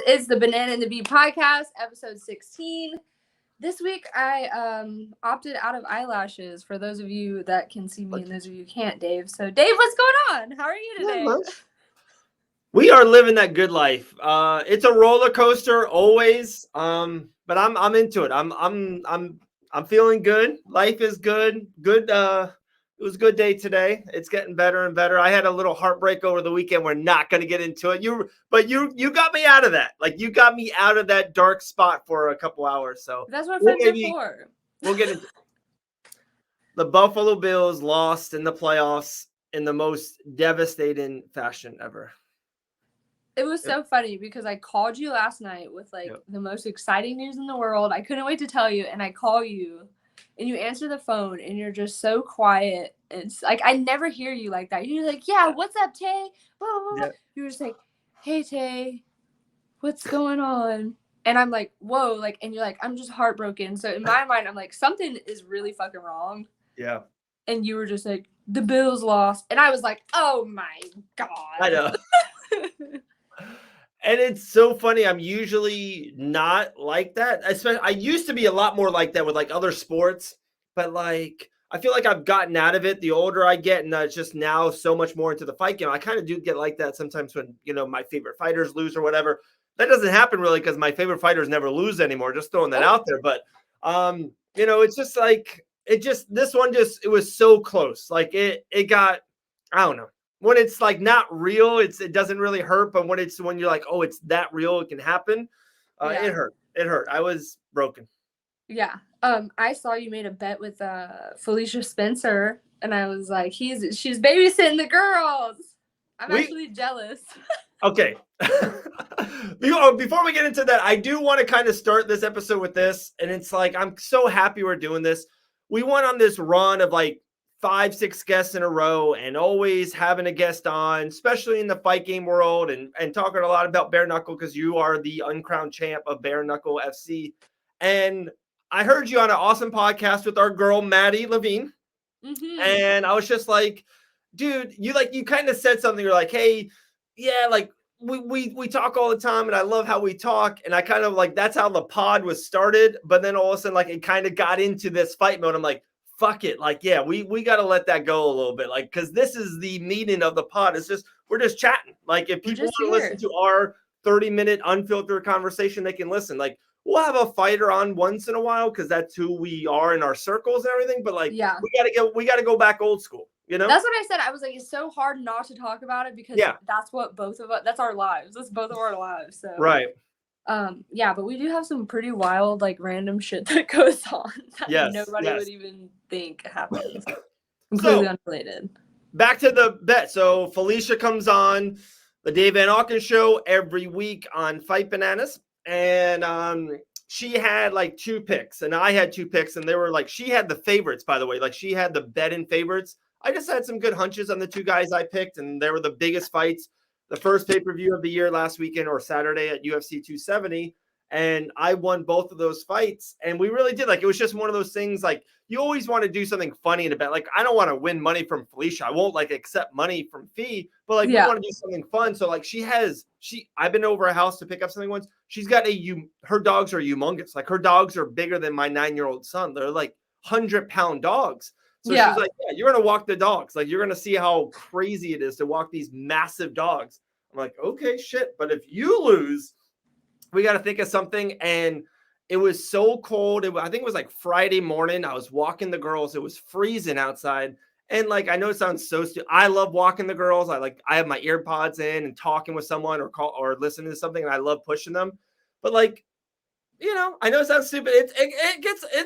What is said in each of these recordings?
is the Banana the Bee podcast, episode 16. This week, I opted out of eyelashes for those of you that can see me and those of you who can't, Dave. So, Dave, what's going on? How are you today? We are living that good life. It's a roller coaster always, but I'm into it. I'm feeling good. Life is good. Good. It was a good day today. It's getting better and better. I had a little heartbreak over the weekend. We're not going to get into it. You got me out of that. Like, you got me out of that dark spot for a couple hours. So that's what friends are for. We'll get into the Buffalo Bills lost in the playoffs in the most devastating fashion ever. It was so funny because I called you last night with the most exciting news in the world. I couldn't wait to tell you, and I call you. And you answer the phone, and you're just so quiet. It's like I never hear you like that. You're like, "Yeah, what's up, Tay?" Blah, blah, blah. Yeah. You're just like, "Hey, Tay, what's going on?" And I'm like, "Whoa!" Like, and you're like, "I'm just heartbroken." So in my mind, I'm like, something is really fucking wrong. Yeah. And you were just like, "The Bills lost," and I was like, "Oh my god!" I know. And it's so funny. I'm usually not like that. Especially, I used to be a lot more like that with like other sports, but like I feel like I've gotten out of it the older I get, and it's just now so much more into the fight game. I kind of do get like that sometimes when my favorite fighters lose or whatever. That doesn't happen really because my favorite fighters never lose anymore. Just throwing that out there, but it's just like this one it was so close. Like it got, I don't know. When it's like not real, it doesn't really hurt. But when you're like, oh, it's that real, it can happen. It hurt. It hurt. I was broken. Yeah. I saw you made a bet with Felicia Spencer, and I was like, she's babysitting the girls. I'm actually jealous. Okay. Before we get into that, I do want to kind of start this episode with this, and it's like I'm so happy we're doing this. We went on this run of like 5-6 guests in a row and always having a guest on, especially in the fight game world, and talking a lot about bare knuckle because you are the uncrowned champ of bare knuckle FC. And I heard you on an awesome podcast with our girl Maddie Levine. Mm-hmm. And I was just like, dude, you kind of said something. You're like, hey, yeah, like we talk all the time and I love how we talk. And I kind of like, that's how the pod was started. But then all of a sudden, like, it kind of got into this fight mode. I'm like, fuck it. Like, yeah, we got to let that go a little bit. Like, because this is the meaning of the pod. It's just, we're just chatting. Like, if people want to listen to our 30-minute unfiltered conversation, they can listen. Like, we'll have a fighter on once in a while because that's who we are in our circles and everything. But like, we got to go back old school. That's what I said. I was like, it's so hard not to talk about it because that's what both of us, that's our lives. That's both of our lives. So right. But we do have some pretty wild, like, random shit that goes on that nobody would even think happens. Completely unrelated. Back to the bet. So Felicia comes on the Dave Van Auken show every week on Fight Bananas. And she had like 2 picks and I had 2 picks, and they were like, she had the favorites, by the way. Like, she had the bet in favorites. I just had some good hunches on the 2 guys I picked, and they were the biggest fights. The first pay-per-view of the year last weekend or Saturday at UFC 270. And I won both of those fights. And we really did. Like, it was just one of those things, like, you always want to do something funny in a bet. Like, I don't want to win money from Felicia. I won't like accept money from Fee, but like, we want to do something fun. So like, I've been over a house to pick up something once. She's got her dogs are humongous. Like, her dogs are bigger than my 9-year-old son. They're like 100-pound dogs. So she's like, yeah, you're going to walk the dogs. Like, you're going to see how crazy it is to walk these massive dogs. I'm like, okay, shit. But if you lose, we got to think of something. And it was so cold. I think it was like Friday morning. I was walking the girls. It was freezing outside. And like, I know it sounds so stupid. I love walking the girls. I have my ear pods in and talking with someone or listening to something. And I love pushing them. But like, I know it sounds stupid.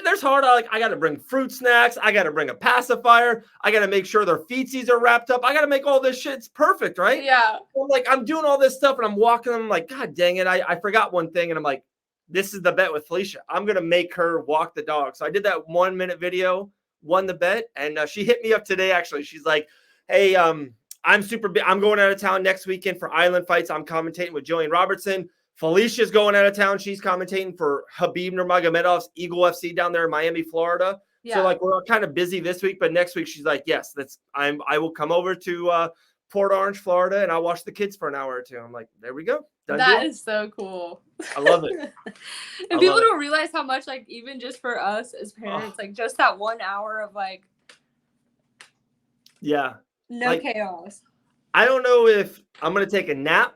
There's hard. I got to bring fruit snacks. I got to bring a pacifier. I got to make sure their feetsies are wrapped up. I got to make all this shit. It's perfect, right? Yeah. So I'm doing all this stuff and I'm walking them. I'm like, God dang it. I forgot one thing. And I'm like, this is the bet with Felicia. I'm going to make her walk the dog. So I did that 1-minute video, won the bet. And she hit me up today, actually. She's like, hey, I'm going out of town next weekend for Island Fights. I'm commentating with Jillian Robertson. Felicia's going out of town. She's commentating for Khabib Nurmagomedov's Eagle FC down there in Miami, Florida. Yeah. So like, we're kind of busy this week, but next week she's like, yes, I will come over to Port Orange, Florida, and I'll watch the kids for an hour or two. I'm like, there we go. That is so cool. I love it. And people don't realize how much, like, even just for us as parents, like, just that 1 hour of, like, no chaos. I don't know if I'm going to take a nap.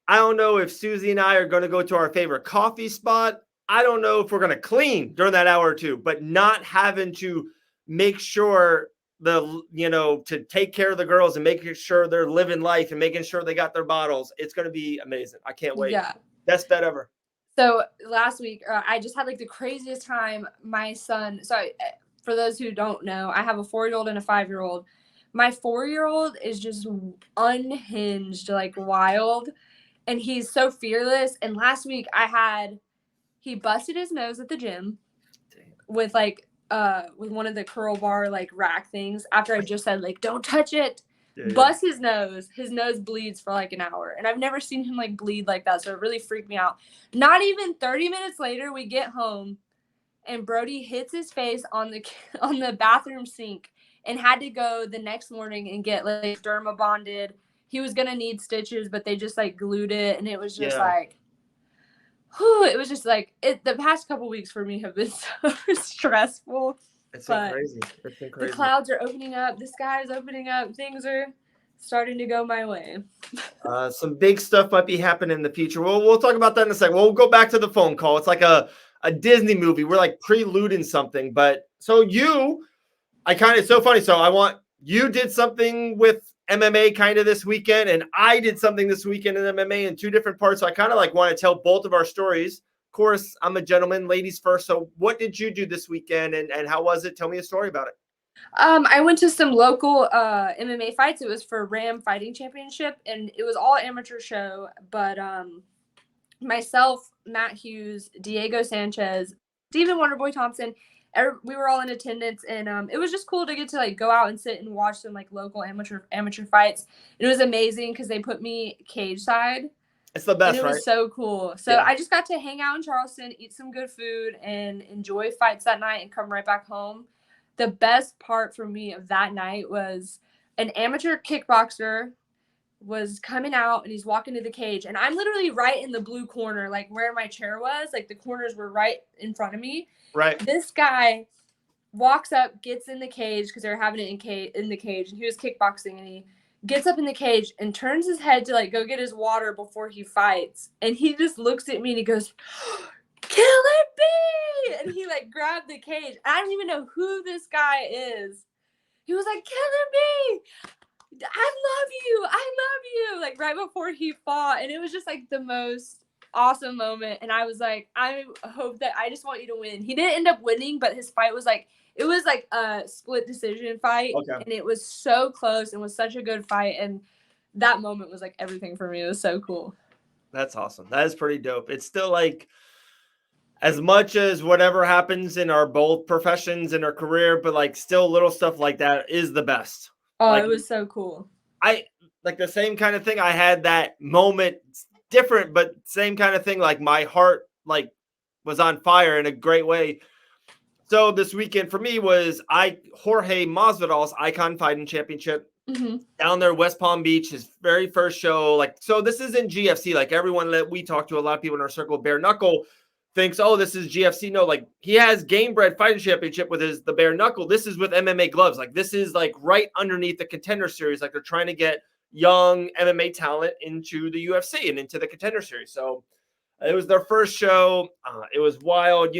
I don't know if Susie and I are going to go to our favorite coffee spot. I don't know if we're going to clean during that hour or two, but not having to make sure to take care of the girls and making sure they're living life and making sure they got their bottles. It's going to be amazing. I can't wait. Yeah. Best bet ever. So last week, I just had like the craziest time. My son, for those who don't know, I have a 4-year-old and a 5-year-old. My 4-year-old is just unhinged, like wild, and he's so fearless. And last week he busted his nose at the gym with one of the curl bar like rack things after I just said like, don't touch it. Bust his nose. His nose bleeds for like an hour. And I've never seen him like bleed like that. So it really freaked me out. Not even 30 minutes later, we get home and Brody hits his face on the bathroom sink and had to go the next morning and get like derma bonded. He was going to need stitches, but they just like glued it. And it was just like, whew, it was just like the past couple weeks for me have been so stressful. It's been crazy. It's been crazy. The clouds are opening up. The sky is opening up. Things are starting to go my way. Some big stuff might be happening in the future. We'll talk about that in a second. We'll go back to the phone call. It's like a Disney movie. We're like preluding something. But so it's so funny. So you did something with MMA kind of this weekend, and I did something this weekend in MMA in 2 different parts. So I kind of like want to tell both of our stories. Of course, I'm a gentleman, ladies first. So what did you do this weekend and how was it? Tell me a story about it. I went to some local MMA fights. It was for Ram Fighting Championship, and it was all amateur show. But myself, Matt Hughes, Diego Sanchez, Stephen Wonderboy Thompson, we were all in attendance, and it was just cool to get to like go out and sit and watch some like local amateur fights. It was amazing because they put me cage side. It's the best, and it right? was so cool. So I just got to hang out in Charleston, eat some good food, and enjoy fights that night and come right back home. The best part for me of that night was an amateur kickboxer was coming out, and he's walking to the cage. And I'm literally right in the blue corner, like where my chair was. Like the corners were right in front of me. Right. This guy walks up, gets in the cage because they're having it in the cage. And he was kickboxing, and he gets up in the cage and turns his head to like go get his water before he fights. And he just looks at me and he goes, "Killer Bee!" And he like grabbed the cage. I don't even know who this guy is. He was like, "Killer Bee, I love you," like right before he fought. And it was just like the most awesome moment. And I was like, I hope that I just want you to win. He didn't end up winning, but his fight was like, it was like a split decision fight. Okay. And it was so close and was such a good fight. And that moment was like everything for me. It was so cool. That's awesome. That is pretty dope. It's still like, as much as whatever happens in our both professions in our career, but like still little stuff like that is the best. Oh, like, it was so cool. I like the same kind of thing. I had that moment, different, but same kind of thing. Like my heart like was on fire in a great way. So this weekend for me was Jorge Masvidal's iKON Fighting Championship down there, West Palm Beach, his very first show. Like, so this isn't GFC. Like everyone that we talk to, a lot of people in our circle, bare knuckle thinks, oh, this is GFC. No, like he has Game Bread Fighting Championship with the bare knuckle. This is with MMA gloves. Like this is like right underneath the Contender Series. Like they're trying to get young MMA talent into the UFC and into the Contender Series. So it was their first show. It was wild,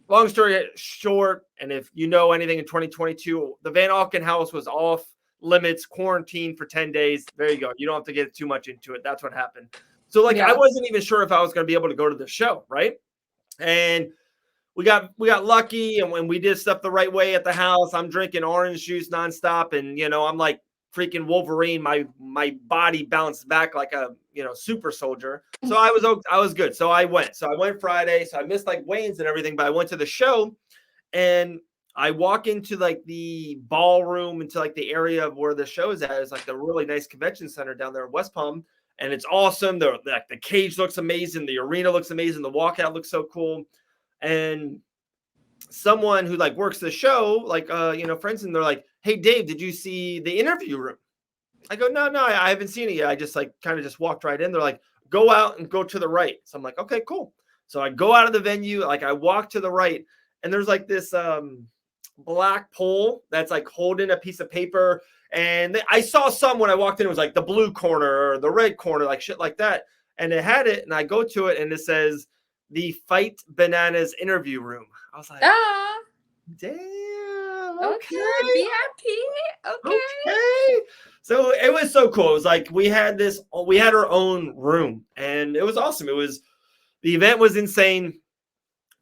long story short. And if you know anything in 2022, the Van Auken house was off limits, quarantine for 10 days. There you go. You don't have to get too much into it. That's what happened. So like, I wasn't even sure if I was going to be able to go to the show. Right. And we got lucky. And when we did stuff the right way at the house, I'm drinking orange juice nonstop. And, I'm like freaking Wolverine. My body bounced back like a, super soldier. So I was good. So I went Friday. So I missed like weigh-ins and everything, but I went to the show and I walk into like the ballroom, into like the area of where the show is at. It's like the really nice convention center down there in West Palm. And it's awesome. The cage looks amazing. The arena looks amazing. The walkout looks so cool. And someone who like works the show, like, friends, and they're like, "Hey, Dave, did you see the interview room?" I go, no, I haven't seen it yet. I just like kind of just walked right in. They're like, go out and go to the right. So I'm like, okay, cool. So I go out of the venue, like I walk to the right, and there's like this black pole that's like holding a piece of paper. And I saw some when I walked in, it was like the blue corner or the red corner, like shit like that. And it had it, and I go to it, and it says the Fight Bananas interview room. I was like, Ah, damn, okay, okay. VIP. Okay. Okay. So it was so cool. It was like we had our own room, and it was awesome. The event was insane.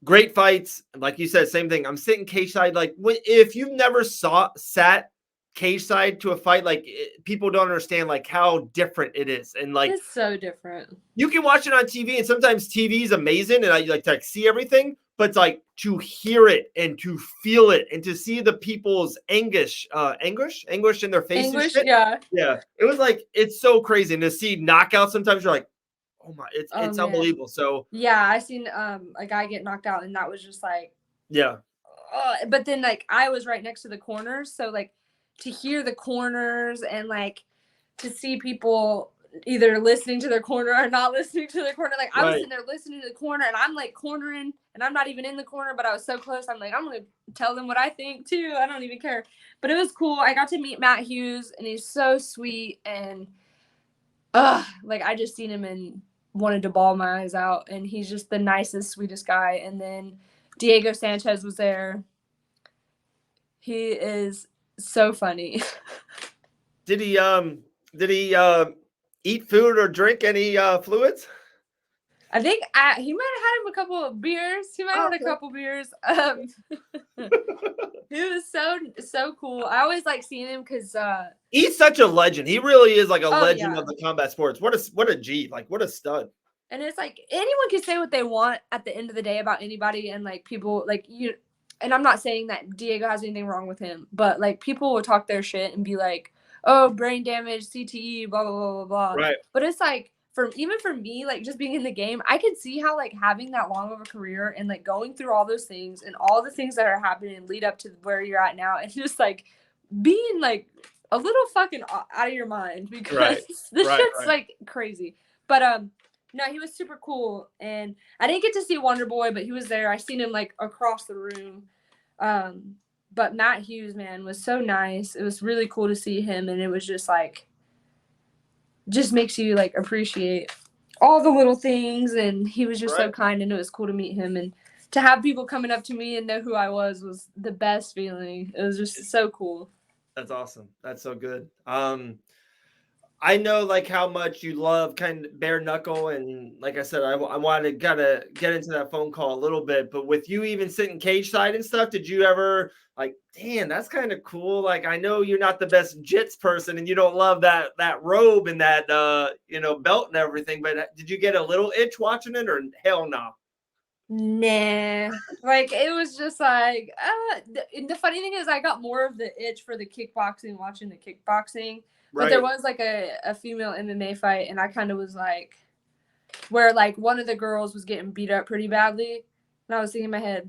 Great fights. Like you said, same thing. I'm sitting cage side. Like if you've never sat cage side to a fight, like people don't understand like how different it is. And like It's so different. you can watch it on TV, and sometimes TV is amazing, and I like to see everything. But it's like to hear it and to feel it and to see the people's anguish in their faces. English, yeah. Yeah. It was like, it's so crazy. And to see knockouts, sometimes you're like, oh my, it's Man. unbelievable. So yeah, I seen a guy get knocked out, and that was just like, yeah. But then like I was right next to the corners, so like to hear the corners and like to see people either listening to their corner or not listening to their corner. Like I was sitting there listening to the corner, and I'm like cornering, and I'm not even in the corner, but I was so close. I'm like, I'm gonna tell them what I think too. I don't even care. But it was cool. I got to meet Matt Hughes, and he's so sweet, and like I just seen him and wanted to bawl my eyes out, and he's just the nicest, sweetest guy. And then Diego Sanchez was there. He is so funny. Did he eat food or drink any fluids? I think he might have had him a couple of beers. He might have had a couple beers. He was so cool. I always like seeing him because he's such a legend. He really is like a legend of the combat sports. What a G, like what a stud. And it's like anyone can say what they want at the end of the day about anybody, and like people like you. And I'm not saying that Diego has anything wrong with him, but like people will talk their shit and be like, "Oh, brain damage, CTE, blah blah blah blah blah." Right. But it's like even for me, like just being in the game, I could see how like having that long of a career and like going through all those things and all the things that are happening and lead up to where you're at now, and just like being like a little fucking out of your mind because this shit's like crazy. But no, he was super cool, and I didn't get to see Wonder Boy, but he was there. I seen him like across the room. But Matt Hughes, man, was so nice. It was really cool to see him, and it was just like, just makes you like appreciate all the little things. And he was just so kind, and it was cool to meet him, and to have people coming up to me and know who I was the best feeling. It was just so cool. That's awesome. That's so good. I know like how much you love kind of bare knuckle, and like I said, I wanted to kind of get into that phone call a little bit. But with you even sitting cage side and stuff, did you ever like, damn, that's kind of cool? Like I know you're not the best jits person, and you don't love that robe and that belt and everything. But did you get a little itch watching it, or hell no? Nah, like it was just like the funny thing is I got more of the itch for the kickboxing watching the kickboxing. But there was like a female MMA fight, and I kind of was like, where like one of the girls was getting beat up pretty badly, and I was thinking in my head,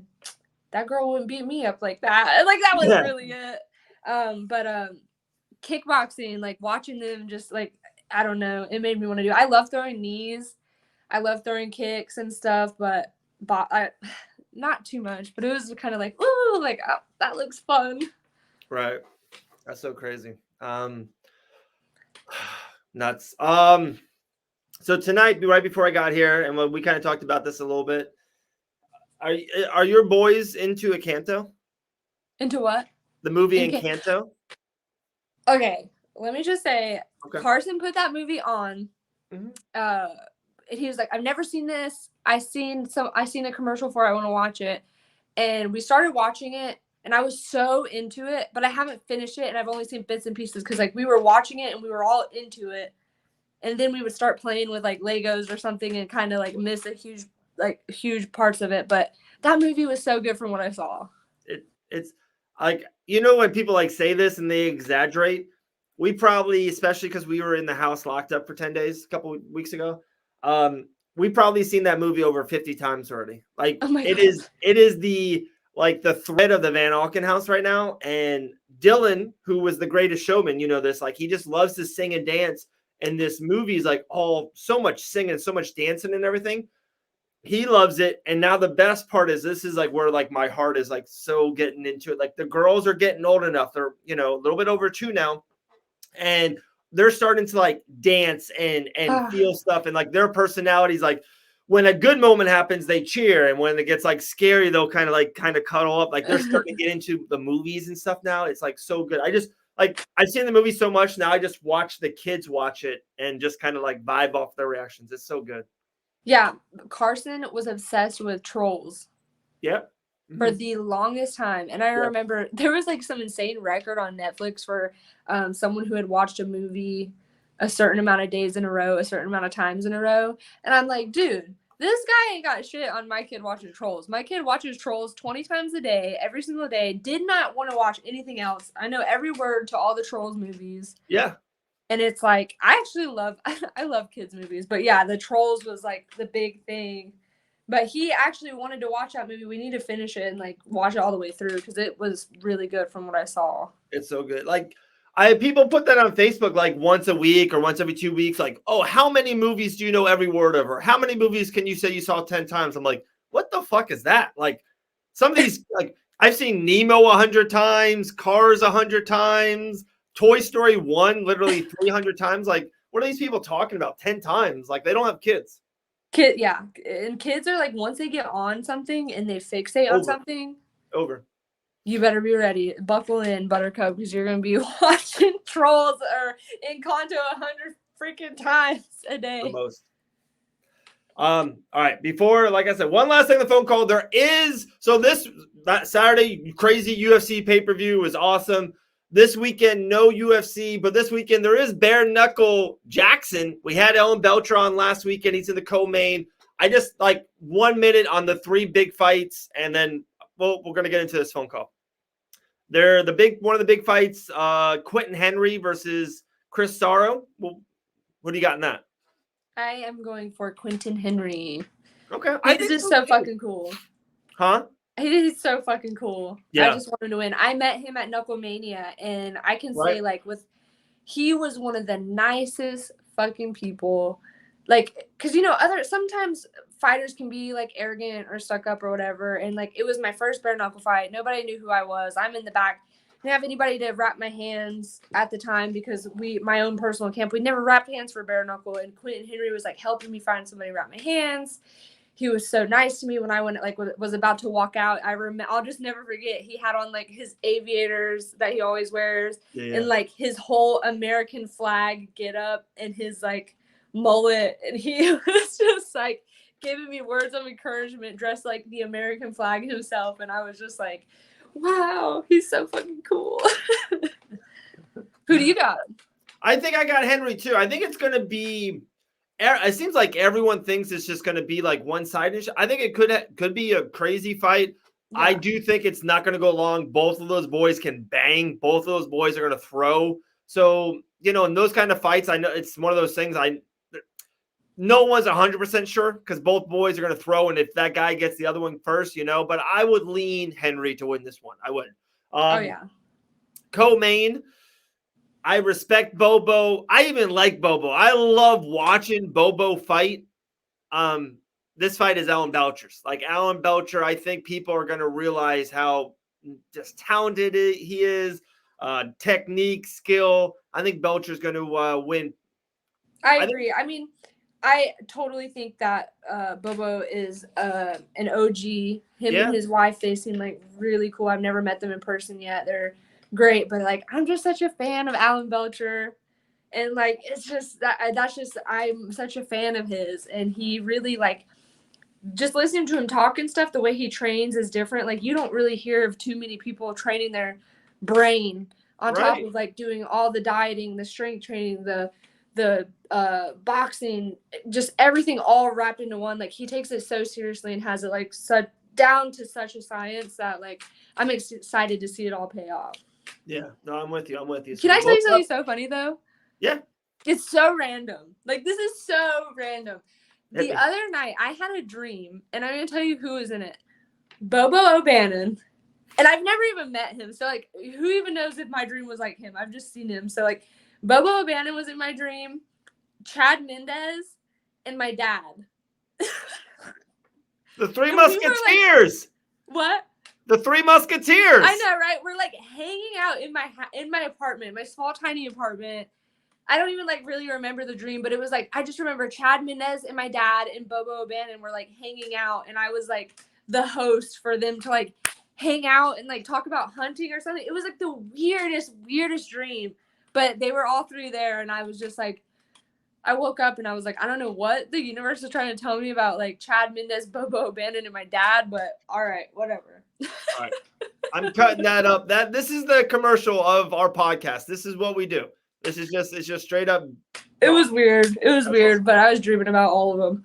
that girl wouldn't beat me up like that. Like that was really it. But kickboxing, like watching them just like, I don't know, it made me want to do it. I love throwing knees, I love throwing kicks and stuff, but not too much. But it was kind of like, ooh, like that looks fun. Right, that's so crazy. Nuts. So tonight, right before I got here, and we kind of talked about this a little bit. Are your boys into Encanto? Into what? The movie Encanto. Okay, let me just say, Carson put that movie on. Mm-hmm. He was like, "I've never seen this. I seen a commercial for it. I want to watch it." And we started watching it. And I was so into it, but I haven't finished it, and I've only seen bits and pieces because like we were watching it and we were all into it, and then we would start playing with like Legos or something and kind of like miss huge parts of it. But that movie was so good from what I saw. It's like, when people like say this and they exaggerate, we probably, especially because we were in the house locked up for 10 days a couple of weeks ago, we probably seen that movie over 50 times already. Like it is the like the thread of the Van Auken house right now. And Dylan, who was The Greatest Showman, you know this, like he just loves to sing and dance. And this movie is like all so much singing, so much dancing and everything. He loves it. And now the best part is this is like where like my heart is like so getting into it. Like the girls are getting old enough. They're, you know, a little bit over 2 now. And they're starting to like dance and feel stuff. And like their personalities, like when a good moment happens, they cheer. And when it gets like scary, they'll kind of cuddle up. Like they're starting to get into the movies and stuff now. It's like so good. I just like I've seen the movie so much now. I just watch the kids watch it and just kind of like vibe off their reactions. It's so good. Yeah, Carson was obsessed with Trolls. Yep. For the longest time. And I remember there was like some insane record on Netflix for someone who had watched a movie a certain amount of days in a row, a certain amount of times in a row. And I'm like, dude, this guy ain't got shit on my kid watching Trolls. My kid watches Trolls 20 times a day, every single day. Did not want to watch anything else. I know every word to all the Trolls movies. Yeah. And it's like, I actually love kids movies. But yeah, the Trolls was like the big thing. But he actually wanted to watch that movie. We need to finish it and like watch it all the way through because it was really good from what I saw. It's so good. Like people put that on Facebook like once a week or once every 2 weeks. Like, oh, how many movies do you know every word of? Or how many movies can you say you saw 10 times? I'm like, what the fuck is that? Like some of these, like I've seen Nemo 100 times, Cars 100 times, Toy Story 1 literally 300 times. Like, what are these people talking about 10 times? Like they don't have kids. Yeah, and kids are like once they get on something and they fixate on something, you better be ready. Buckle in, Buttercup, because you're gonna be watching Trolls or Encanto 100 freaking times a day. The most. All right. Before, like I said, one last thing. The phone call. There is that Saturday crazy UFC pay-per-view was awesome. This weekend, no UFC, but this weekend there is bare knuckle Jackson. We had Ellen Belcher on last weekend. He's in the co-main. I just like 1 minute on the 3 big fights, and then we're gonna get into this phone call. They're one of the big fights. Quentin Henry versus Chris Sarro. Well, what do you got in that? I am going for Quentin Henry. Okay, he's just so fucking cool. Huh? He's so fucking cool. Yeah. I just want him to win. I met him at Knucklemania, and I can say, like, he was one of the nicest fucking people. Like, because, you know, sometimes fighters can be, like, arrogant or stuck up or whatever. And, like, it was my first bare knuckle fight. Nobody knew who I was. I'm in the back. I didn't have anybody to wrap my hands at the time because my own personal camp, we never wrapped hands for bare knuckle. And Quentin Henry was, like, helping me find somebody to wrap my hands. He was so nice to me when I went, like, was about to walk out. I'll just never forget. He had on, like, his aviators that he always wears, and, like, his whole American flag get up and his, like, mullet. And he was just, like, giving me words of encouragement, dressed like the American flag himself. And I was just like, wow, he's so fucking cool. Who do you got? I think I got Henry, too. I think it's going to be. It seems like everyone thinks it's just going to be like one-sided. I think it could be a crazy fight. Yeah. I do think it's not going to go long. Both of those boys can bang. Both of those boys are going to throw. So, you know, in those kind of fights, I know it's one of those things no one's 100% sure because both boys are going to throw. And if that guy gets the other one first, you know, but I would lean Henry to win this one. I would. Co-main. I respect Bobo. I even like Bobo. I love watching Bobo fight. This fight is Ellen Belcher's. Like Ellen Belcher, I think people are going to realize how just talented he is, technique, skill. I think Belcher's going to win. I agree. I mean, I totally think that Bobo is an OG. Him and his wife, they seem like really cool. I've never met them in person yet. They're great, but like I'm just such a fan of Alan Belcher, and like it's just that's just I'm such a fan of his, and he really like just listening to him talk and stuff. The way he trains is different. Like you don't really hear of too many people training their brain on top of like doing all the dieting, the strength training, the boxing, just everything all wrapped into one. Like he takes it so seriously and has it like down to such a science that like I'm excited to see it all pay off. Yeah, no, I'm with you. Can I tell you something so funny though? Yeah. It's so random. Like this is so random. The other night I had a dream, and I'm gonna tell you who was in it. Bobo O'Bannon, And I've never even met him. So, like, who even knows if my dream was like him? I've just seen him. So, like, Bobo O'Bannon was in my dream, Chad Mendez, and my dad. The Three Musketeers. What? The Three Musketeers. I know, right? We're like hanging out in my apartment, my small tiny apartment. I don't even like really remember the dream, but it was like I just remember Chad Mendez and my dad and Bobo O'Bannon were like hanging out, and I was like the host for them to like hang out and like talk about hunting or something. It was like the weirdest dream, but they were all three there, and I was just like, I woke up and I was like, I don't know what the universe is trying to tell me about like Chad Mendez, Bobo O'Bannon, and my dad, but all right, whatever. All right. I'm cutting that up. This is the commercial of our podcast. This is what we do. It's just straight up. It was weird. It was weird, but I was dreaming about all of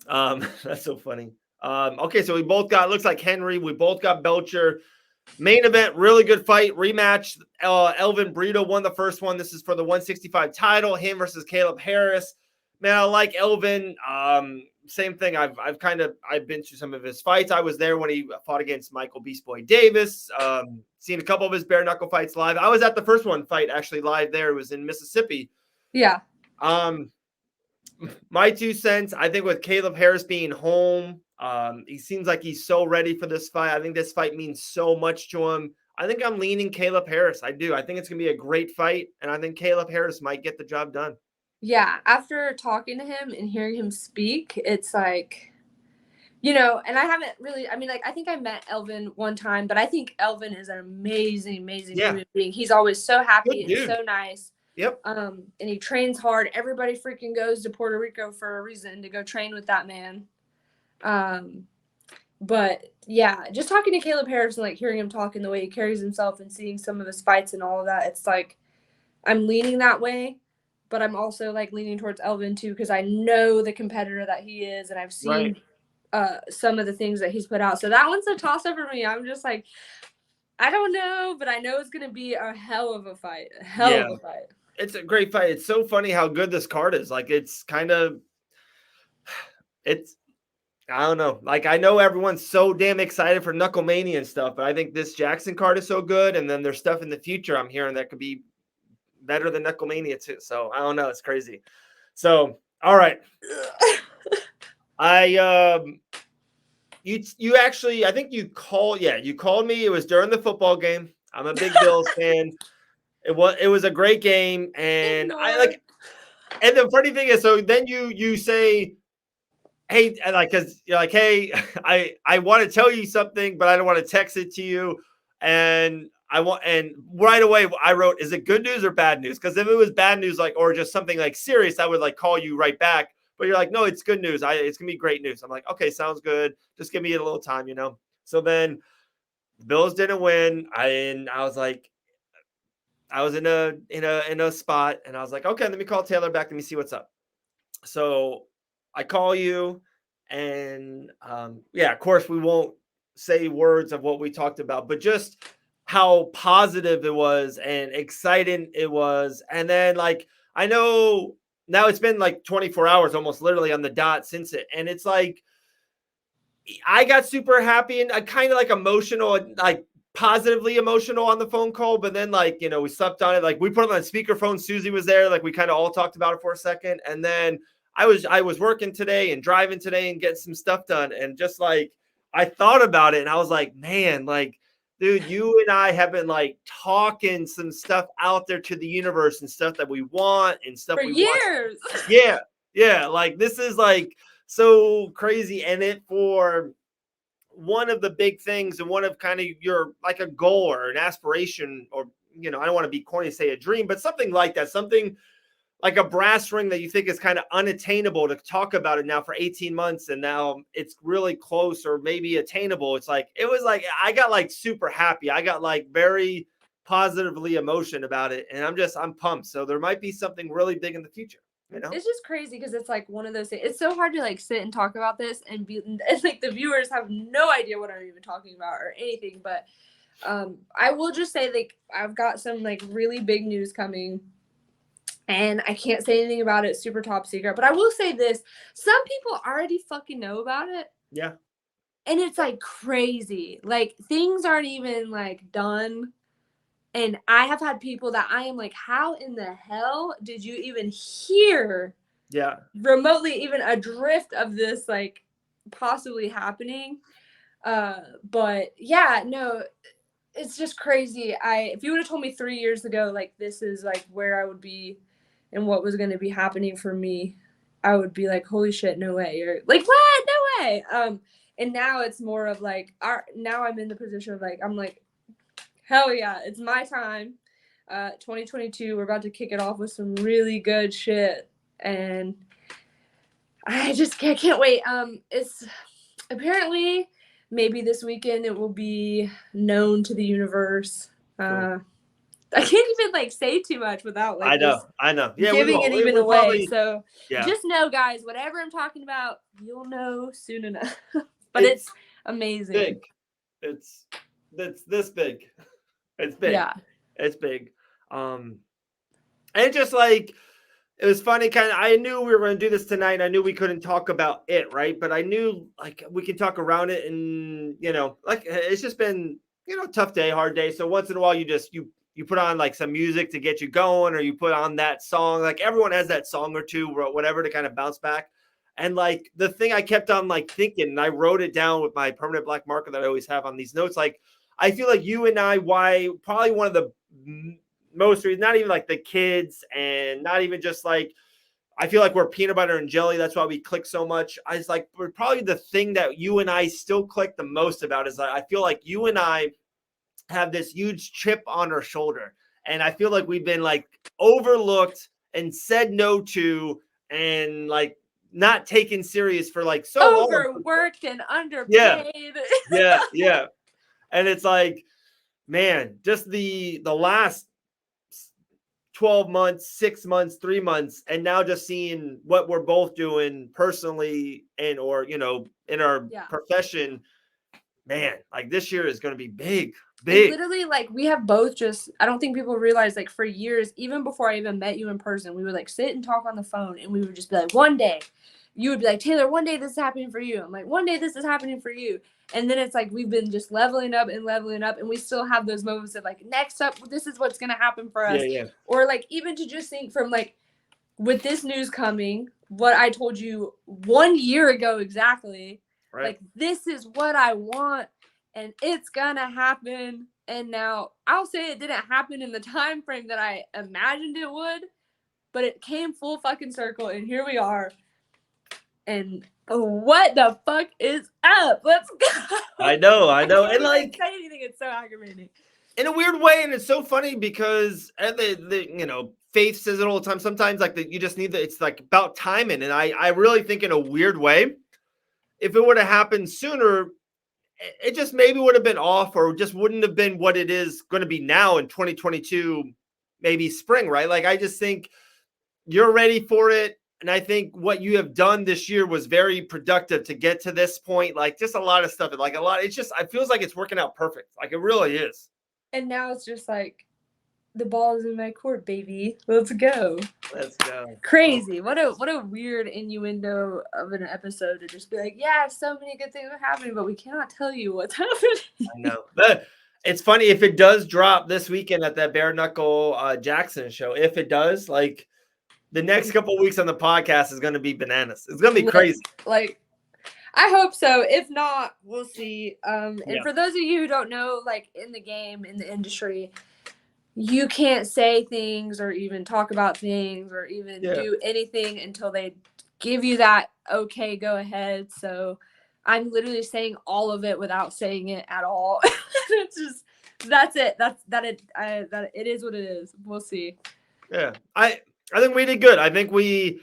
them. That's so funny. Okay, so we both got, looks like Henry. We both got Belcher. Main event, really good fight. Rematch. Elvin Brito won the first one. This is for the 165 title. Him versus Caleb Harris. Man, I like Elvin. Same thing. I've been through some of his fights. I was there when he fought against Michael Beast Boy Davis. Seen a couple of his bare knuckle fights live. I was at the first one fight actually live there. It was in Mississippi. Yeah. My 2 cents, I think with Caleb Harris being home, he seems like he's so ready for this fight. I think this fight means so much to him. I think I'm leaning Caleb Harris. I do. I think it's going to be a great fight, and I think Caleb Harris might get the job done. Yeah, after talking to him and hearing him speak, it's like, you know, and I haven't really, I mean, like, I think I met Elvin one time, but I think Elvin is an amazing human being. He's always so happy and so nice. Yep. And he trains hard. Everybody freaking goes to Puerto Rico for a reason to go train with that man. But yeah, just talking to Caleb Harris and like hearing him talk and the way he carries himself and seeing some of his fights and all of that, it's like I'm leaning that way, but I'm also like leaning towards Elvin too because I know the competitor that he is, and I've seen some of the things that he's put out. So that one's a toss up for me. I'm just like, I don't know, but I know it's gonna be a hell of a fight. A hell of a fight. It's a great fight. It's so funny how good this card is. Like I don't know. Like, I know everyone's so damn excited for Knucklemania and stuff, but I think this Jackson card is so good. And then there's stuff in the future I'm hearing that could be better than Knucklemania too. So I don't know. It's crazy. So, all right. You actually, I think you called me. It was during the football game. I'm a big Bills fan. It was a great game. And and the funny thing is, so then you say, hey, like, because you're like, hey, I want to tell you something, but I don't want to text it to you. And right away I wrote, is it good news or bad news? Because if it was bad news, like, or just something like serious, I would like call you right back. But you're like, no, it's good news. It's gonna be great news. I'm like, okay, sounds good. Just give me a little time, you know. So then the Bills didn't win. I was like, I was in a spot, and I was like, okay, let me call Taylor back. Let me see what's up. So I call you, and of course we won't say words of what we talked about, but just how positive it was and exciting it was. And then, like, I know now it's been like 24 hours almost literally on the dot since it, and it's like I got super happy and I kind of like emotional, like positively emotional on the phone call. But then, like, you know, we slept on it. Like, we put it on speakerphone. Susie was there. Like, we kind of all talked about it for a second. And then I was working today and driving today and getting some stuff done. And just like, I thought about it and I was like, man, like, dude, you and I have been like talking some stuff out there to the universe and stuff that we want and stuff for we years. Want. Yeah. Like, this is like so crazy. And it for one of the big things and one of kind of your like a goal or an aspiration, or, you know, I don't want to be corny, say a dream, but something like that, something like a brass ring that you think is kind of unattainable, to talk about it now for 18 months. And now it's really close or maybe attainable. It's like, it was like, I got like super happy. I got like very positively emotion about it. And I'm pumped. So there might be something really big in the future. You know? It's just crazy because it's like one of those things. It's so hard to like sit and talk about this and like the viewers have no idea what I'm even talking about or anything. But I will just say, like, I've got some like really big news coming. And I can't say anything about it. Super top secret. But I will say this. Some people already fucking know about it. Yeah. And it's like crazy. Like things aren't even like done. And I have had people that I am like, how in the hell did you even hear remotely even a drift of this like possibly happening? But yeah, no, it's just crazy. If you would have told me 3 years ago, like this is like where I would be and what was going to be happening for me, I would be like, holy shit, no way. Or like, what? No way. And now it's more of like, now I'm in the position of like, I'm like, hell yeah, it's my time. 2022, we're about to kick it off with some really good shit. And I just can't wait. It's apparently maybe this weekend it will be known to the universe. Cool. I can't even like say too much without like I know. Yeah, giving it even we'll away. probably, So just know, guys, whatever I'm talking about, you'll know soon enough. But it's amazing. Big. It's this big. It's big. Yeah. It's big. And just like it was funny, kind of. I knew we were going to do this tonight. I knew we couldn't talk about it, right? But I knew like we can talk around it, and like it's just been tough day, hard day. So once in a while, you put on like some music to get you going, or you put on that song. Like everyone has that song or two, or whatever, to kind of bounce back. And like the thing I kept on like thinking, and I wrote it down with my permanent black marker that I always have on these notes. Like I feel like you and I, why probably one of the most reasons, not even like the kids, and not even just like, I feel like we're peanut butter and jelly. That's why we click so much. I was like, probably the thing that you and I still click the most about is I feel like you and I have this huge chip on our shoulder. And I feel like we've been like overlooked and said no to, and like not taken serious for like so long. Overworked and underpaid. Yeah. And it's like, man, just the last 12 months, 6 months, 3 months, and now just seeing what we're both doing personally and or in our profession, man, like this year is going to be big. And literally, like we have both just, I don't think people realize, like for years, even before I even met you in person, we would like sit and talk on the phone, and we would just be like, one day you would be like, Taylor, one day this is happening for you. I'm like, one day this is happening for you. And then it's like we've been just leveling up, and we still have those moments of like, next up, this is what's going to happen for us. Or like even to just think from like, with this news coming, what I told you 1 year ago exactly, like this is what I want, and it's gonna happen. And now I'll say it didn't happen in the time frame that I imagined it would, but it came full fucking circle, and here we are. And what the fuck is up? Let's go. I know. And like say anything, it's so aggravating. In a weird way, and it's so funny because the Faith says it all the time. Sometimes like you just need it's like about timing, and I really think in a weird way, if it would have happened sooner, it just maybe would have been off, or just wouldn't have been what it is going to be now in 2022, maybe spring, right? Like I just think you're ready for it. And I think what you have done this year was very productive to get to this point. Like just a lot of stuff, like a lot. It's just, it feels like it's working out perfect. Like it really is. And now it's just like the ball is in my court, baby. Let's go. Let's go. Crazy. What a weird innuendo of an episode to just be like, yeah, so many good things are happening, but we cannot tell you what's happening. I know. But it's funny if it does drop this weekend at that Bare Knuckle Jackson show. If it does, like the next couple of weeks on the podcast is going to be bananas. It's going to be crazy. Like, I hope so. If not, we'll see. And for those of you who don't know, like in the game, in the industry, you can't say things or even talk about things or even do anything until they give you that okay, go ahead. So I'm literally saying all of it without saying it at all. It's just that's it. It is what it is. We'll see. Yeah. I think we did good. I think we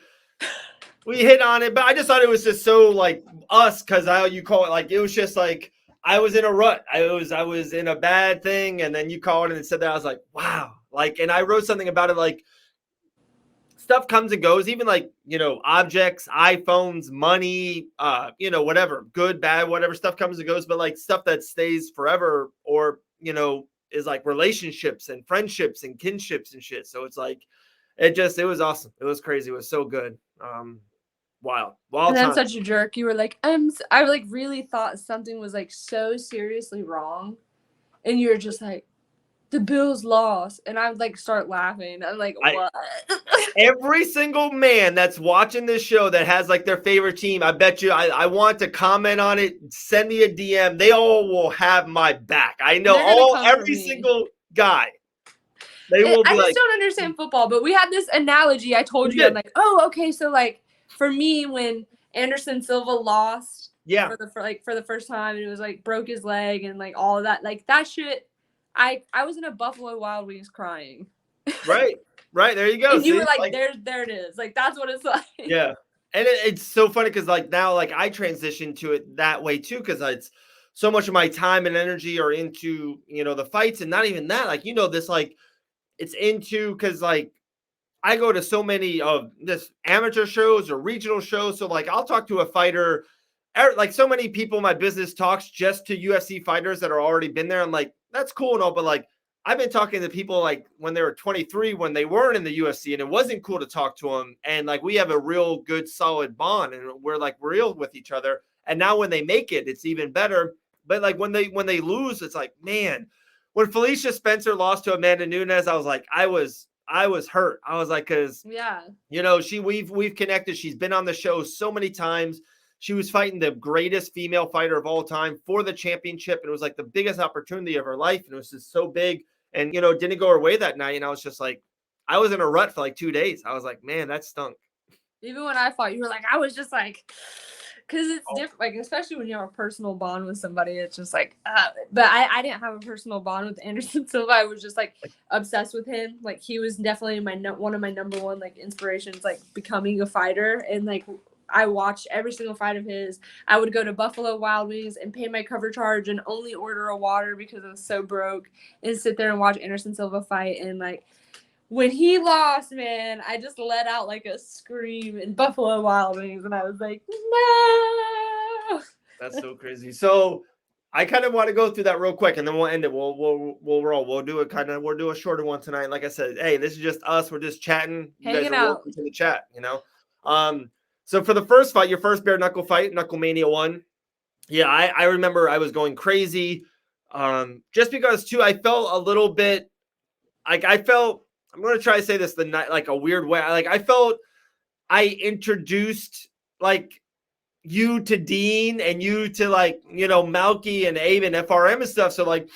hit on it, but I just thought it was just so like us, because how you call it, like it was just like I was in a rut. I was in a bad thing, and then you called and said that. I was like, wow. Like, and I wrote something about it, like stuff comes and goes, even like, objects, iPhones, money, whatever, good, bad, whatever, stuff comes and goes, but like stuff that stays forever, or, is like relationships and friendships and kinships and shit. So it's like, it was awesome. It was crazy. It was so good. Wild And I'm time. such a jerk. You were like, I like really thought something was like so seriously wrong. And you were just like, the Bills lost. And I would like start laughing. I'm like, what? Every single man that's watching this show that has like their favorite team, I bet you I want to comment on it, send me a DM. They all will have my back. I know every single guy. They will be I just like, don't understand football, but we had this analogy. I told you, I'm like, oh, okay. So like for me, when Anderson Silva lost for the first time, and it was like broke his leg and like all of that, like that shit, I was in a Buffalo Wild Wings crying. Right. There you go. And you were like there it is. Like that's what it's like. Yeah. And it's so funny because like now like I transitioned to it that way too, because it's so much of my time and energy are into, the fights, and not even that, like, this, like, it's into, because like I go to so many of this amateur shows or regional shows. So like I'll talk to a fighter, like so many people in my business talks just to UFC fighters that are already been there. I'm like, that's cool and all, but like I've been talking to people like when they were 23, when they weren't in the UFC, and it wasn't cool to talk to them. And like we have a real good solid bond, and we're like real with each other. And now when they make it, it's even better. But like when they lose, it's like, man, when Felicia Spencer lost to Amanda Nunes, I was like, I was hurt. I was like, because we've connected. She's been on the show so many times. She was fighting the greatest female fighter of all time for the championship. And it was like the biggest opportunity of her life. And it was just so big. And, it didn't go her way that night. And I was just like, I was in a rut for like 2 days. I was like, man, that stunk. Even when I fought, you were like, I was just like, because it's different, like, especially when you have a personal bond with somebody, it's just like, but I didn't have a personal bond with Anderson Silva. I was just like obsessed with him. Like he was definitely one of my number one like inspirations, like becoming a fighter. And like I watched every single fight of his. I would go to Buffalo Wild Wings and pay my cover charge and only order a water because I was so broke, and sit there and watch Anderson Silva fight. And like when he lost, man, I just let out like a scream in Buffalo Wild Wings, and I was like, no. That's so crazy. So I kind of want to go through that real quick, and then we'll end it. We'll roll. We'll do a shorter one tonight. Like I said, hey, this is just us. We're just chatting. You guys are welcome to the chat. So for the first fight, your first bare knuckle fight, Knuckle Mania 1. Yeah, I remember I was going crazy. Just because too, I felt a little bit like I'm going to try to say this the night like a weird way. Like I felt I introduced like you to Dean and you to like, Malky and Abe and FRM and stuff. So like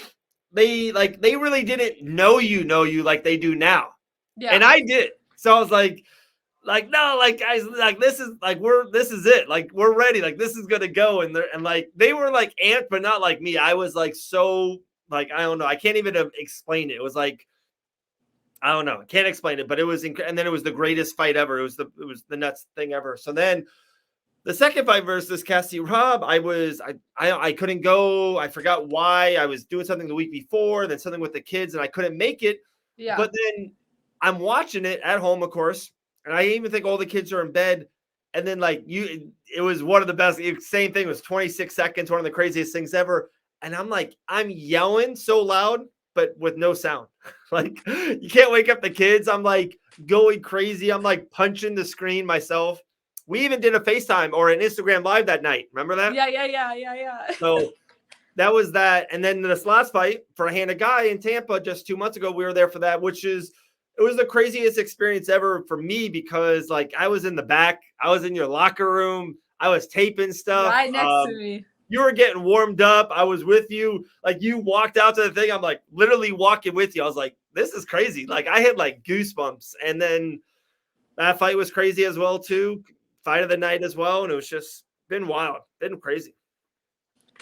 they really didn't know you like they do now. Yeah. And I did. So I was like, no, like guys, like this is it. Like we're ready. Like this is gonna go. And like they were like amped, but not like me. I was like so like I don't know. I can't even explain it. It was like I don't know. I can't explain it, but it was and then it was the greatest fight ever. It was the nuts thing ever. So then the second fight versus Cassie Robb, I couldn't go. I forgot why. I was doing something the week before, then something with the kids, and I couldn't make it. Yeah. But then I'm watching it at home, of course. And I even think all the kids are in bed. And then it was one of the best. Same thing. It was 26 seconds, one of the craziest things ever. And I'm yelling so loud, but with no sound. Like you can't wake up the kids. I'm like going crazy. I'm like punching the screen myself. We even did a FaceTime or an Instagram live that night. Remember that? Yeah. So that was that. And then this last fight for Hannah Guy in Tampa just 2 months ago, we were there for that, it was the craziest experience ever for me because like I was in the back, I was in your locker room, I was taping stuff. Right next to me. You were getting warmed up. I was with you. Like you walked out to the thing. I'm like literally walking with you. I was like, this is crazy. Like I had like goosebumps. And then that fight was crazy as well too. Fight of the night as well. And it was just been wild. Been crazy.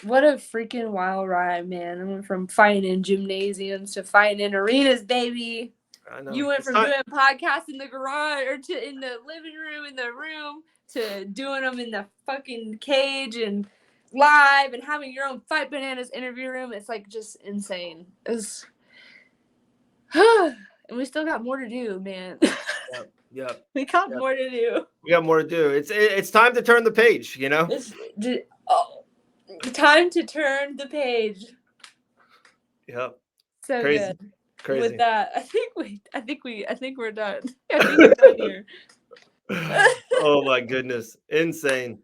What a freaking wild ride, man. I went from fighting in gymnasiums to fighting in arenas, baby. I know. You went from doing podcasts in the garage or to in the living room, in the room, to doing them in the fucking cage and live and having your own Fight Bananas interview room. It's like just insane. And we still got more to do, man. Yep. We got more to do. We got more to do. It's time to turn the page, It's time to turn the page. Yep. So crazy. Good. Crazy. With that, I think we're done. I think we're done here. Oh my goodness. Insane.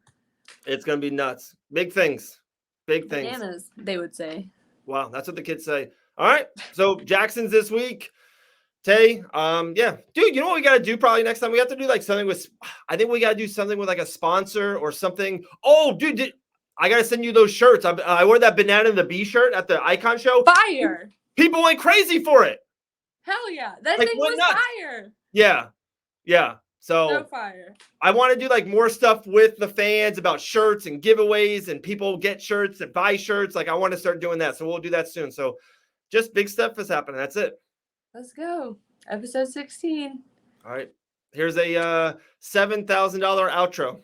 It's going to be nuts. Big things. Big things. Bananas, they would say. Wow, that's what the kids say. All right. So Jackson's this week. Tay, yeah. Dude, you know what we gotta do probably next time? We have to do like something with I think we gotta do something with like a sponsor or something. Oh, dude, I gotta send you those shirts. I wore that Banana The Bee shirt at the iKON show. Fire. People went crazy for it. Hell yeah. That Like, thing went was nuts. fire. Yeah. Yeah. So So fire. I want to do like more stuff with the fans about shirts and giveaways and people get shirts and buy shirts. Like I want to start doing that. So we'll do that soon. So just big stuff is happening. That's it. Let's go. Episode 16. All right. Here's a $7,000 outro.